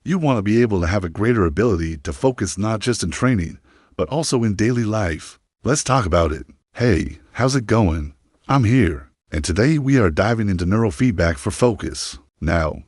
You want to be able to have a greater ability to focus not just in training, but also in daily life. Let's talk about it. Hey, how's it going? I'm here, and today we are diving into neurofeedback for focus. Now,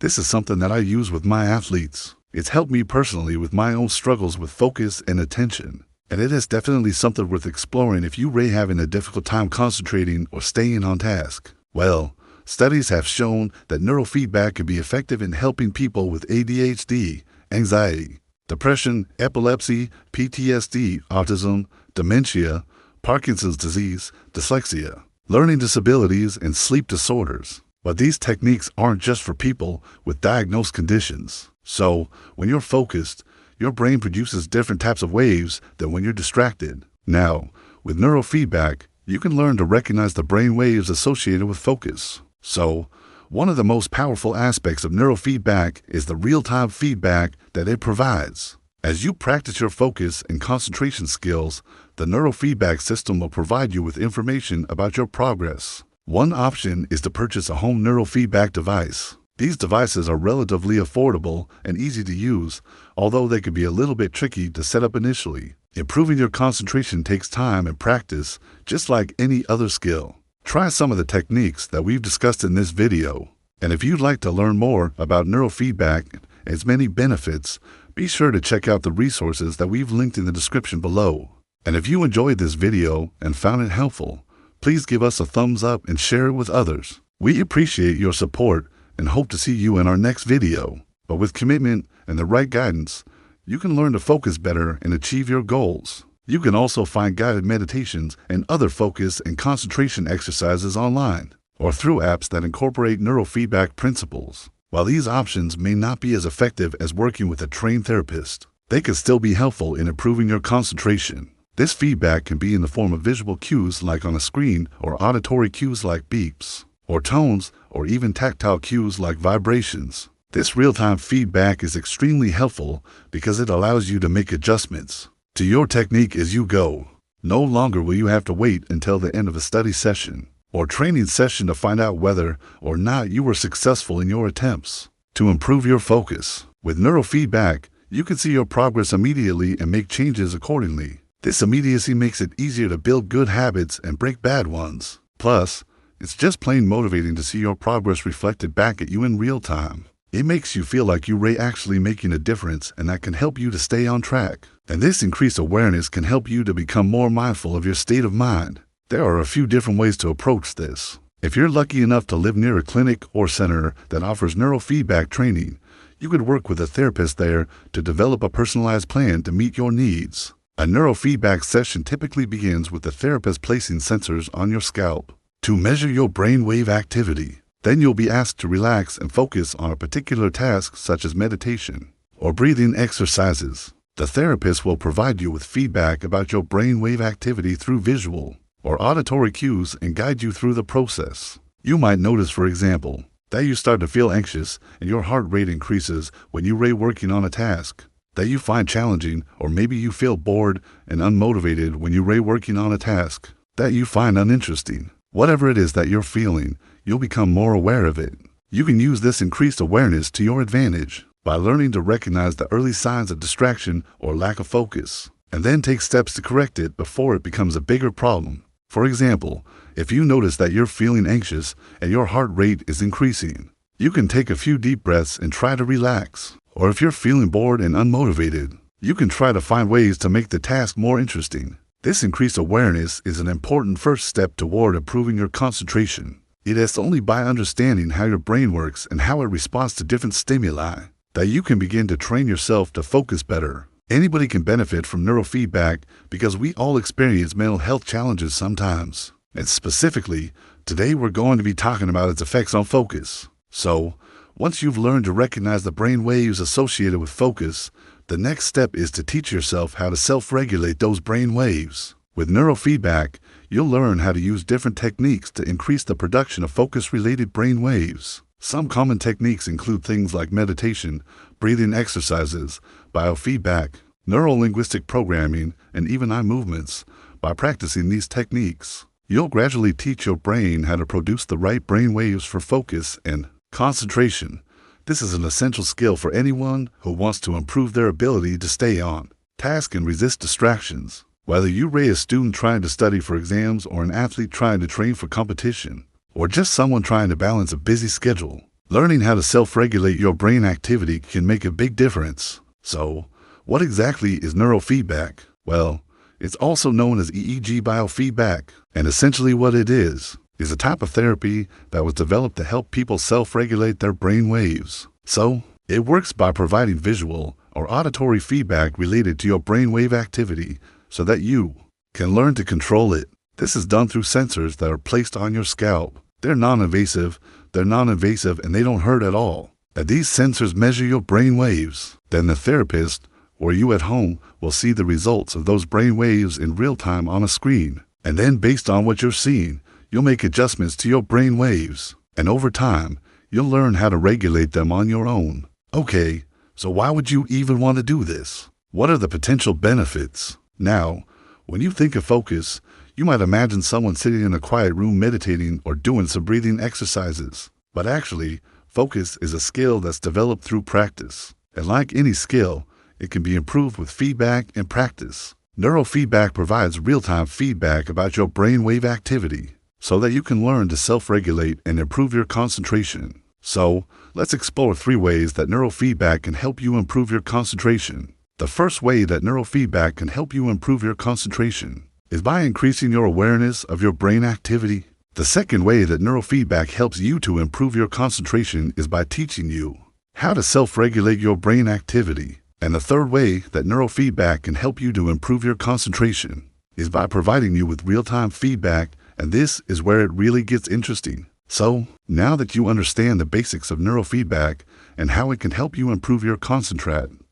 this is something that I use with my athletes. It's helped me personally with my own struggles with focus and attention. And it is definitely something worth exploring if you are having a difficult time concentrating or staying on task. Well, studies have shown that neurofeedback can be effective in helping people with ADHD, anxiety, depression, epilepsy, PTSD, autism, dementia, Parkinson's disease, dyslexia, learning disabilities, and sleep disorders. But these techniques aren't just for people with diagnosed conditions. So, when you're focused, your brain produces different types of waves than when you're distracted. Now, with neurofeedback, you can learn to recognize the brain waves associated with focus. So, one of the most powerful aspects of neurofeedback is the real-time feedback that it provides. As you practice your focus and concentration skills, the neurofeedback system will provide you with information about your progress. One option is to purchase a home neurofeedback device. These devices are relatively affordable and easy to use, although they can be a little bit tricky to set up initially. Improving your concentration takes time and practice, just like any other skill. Try some of the techniques that we've discussed in this video. And if you'd like to learn more about neurofeedback and its many benefits, be sure to check out the resources that we've linked in the description below. And if you enjoyed this video and found it helpful, please give us a thumbs up and share it with others. We appreciate your support and hope to see you in our next video. But with commitment and the right guidance, you can learn to focus better and achieve your goals. You can also find guided meditations and other focus and concentration exercises online, or through apps that incorporate neurofeedback principles. While these options may not be as effective as working with a trained therapist, they can still be helpful in improving your concentration. This feedback can be in the form of visual cues like on a screen, or auditory cues like beeps, or tones, or even tactile cues like vibrations. This real-time feedback is extremely helpful because it allows you to make adjustments to your technique as you go. No longer will you have to wait until the end of a study session or training session to find out whether or not you were successful in your attempts to improve your focus. With neurofeedback, you can see your progress immediately and make changes accordingly. This immediacy makes it easier to build good habits and break bad ones. Plus, it's just plain motivating to see your progress reflected back at you in real time. It makes you feel like you're actually making a difference, and that can help you to stay on track. And this increased awareness can help you to become more mindful of your state of mind. There are a few different ways to approach this. If you're lucky enough to live near a clinic or center that offers neurofeedback training, you could work with a therapist there to develop a personalized plan to meet your needs. A neurofeedback session typically begins with the therapist placing sensors on your scalp to measure your brainwave activity. Then you'll be asked to relax and focus on a particular task such as meditation or breathing exercises. The therapist will provide you with feedback about your brainwave activity through visual or auditory cues and guide you through the process. You might notice, for example, that you start to feel anxious and your heart rate increases when you are working on a task that you find challenging, or maybe you feel bored and unmotivated when you are working on a task that you find uninteresting. Whatever it is that you're feeling, you'll become more aware of it. You can use this increased awareness to your advantage by learning to recognize the early signs of distraction or lack of focus, and then take steps to correct it before it becomes a bigger problem. For example, if you notice that you're feeling anxious and your heart rate is increasing, you can take a few deep breaths and try to relax. Or if you're feeling bored and unmotivated, you can try to find ways to make the task more interesting. This increased awareness is an important first step toward improving your concentration. It is only by understanding how your brain works and how it responds to different stimuli that you can begin to train yourself to focus better. Anybody can benefit from neurofeedback because we all experience mental health challenges sometimes. And specifically, today we're going to be talking about its effects on focus. So, once you've learned to recognize the brain waves associated with focus, the next step is to teach yourself how to self-regulate those brain waves. With neurofeedback, you'll learn how to use different techniques to increase the production of focus-related brain waves. Some common techniques include things like meditation, breathing exercises, biofeedback, neuro-linguistic programming, and even eye movements. By practicing these techniques, you'll gradually teach your brain how to produce the right brain waves for focus and concentration. This is an essential skill for anyone who wants to improve their ability to stay on task and resist distractions. Whether you're a student trying to study for exams or an athlete trying to train for competition, or just someone trying to balance a busy schedule, learning how to self-regulate your brain activity can make a big difference. So, what exactly is neurofeedback? Well, it's also known as EEG biofeedback, and essentially what it is a type of therapy that was developed to help people self-regulate their brain waves. So, it works by providing visual or auditory feedback related to your brainwave activity so that you can learn to control it. This is done through sensors that are placed on your scalp. They're non-invasive, and they don't hurt at all. And these sensors measure your brain waves. Then the therapist, or you at home, will see the results of those brain waves in real time on a screen. And then based on what you're seeing, you'll make adjustments to your brain waves. And over time, you'll learn how to regulate them on your own. Okay, so why would you even want to do this? What are the potential benefits? Now, when you think of focus, you might imagine someone sitting in a quiet room meditating or doing some breathing exercises. But actually, focus is a skill that's developed through practice. And like any skill, it can be improved with feedback and practice. Neurofeedback provides real-time feedback about your brainwave activity so that you can learn to self-regulate and improve your concentration. So, let's explore 3 ways that neurofeedback can help you improve your concentration. The first way that neurofeedback can help you improve your concentration is by increasing your awareness of your brain activity. The second way that neurofeedback helps you to improve your concentration is by teaching you how to self-regulate your brain activity. And the third way that neurofeedback can help you to improve your concentration is by providing you with real-time feedback, and this is where it really gets interesting. So, now that you understand the basics of neurofeedback and how it can help you improve your concentration,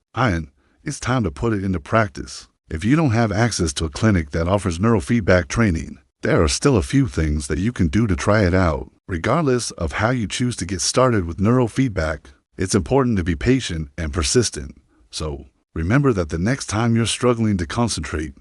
it's time to put it into practice. If you don't have access to a clinic that offers neurofeedback training, there are still a few things that you can do to try it out. Regardless of how you choose to get started with neurofeedback, it's important to be patient and persistent. So, remember that the next time you're struggling to concentrate,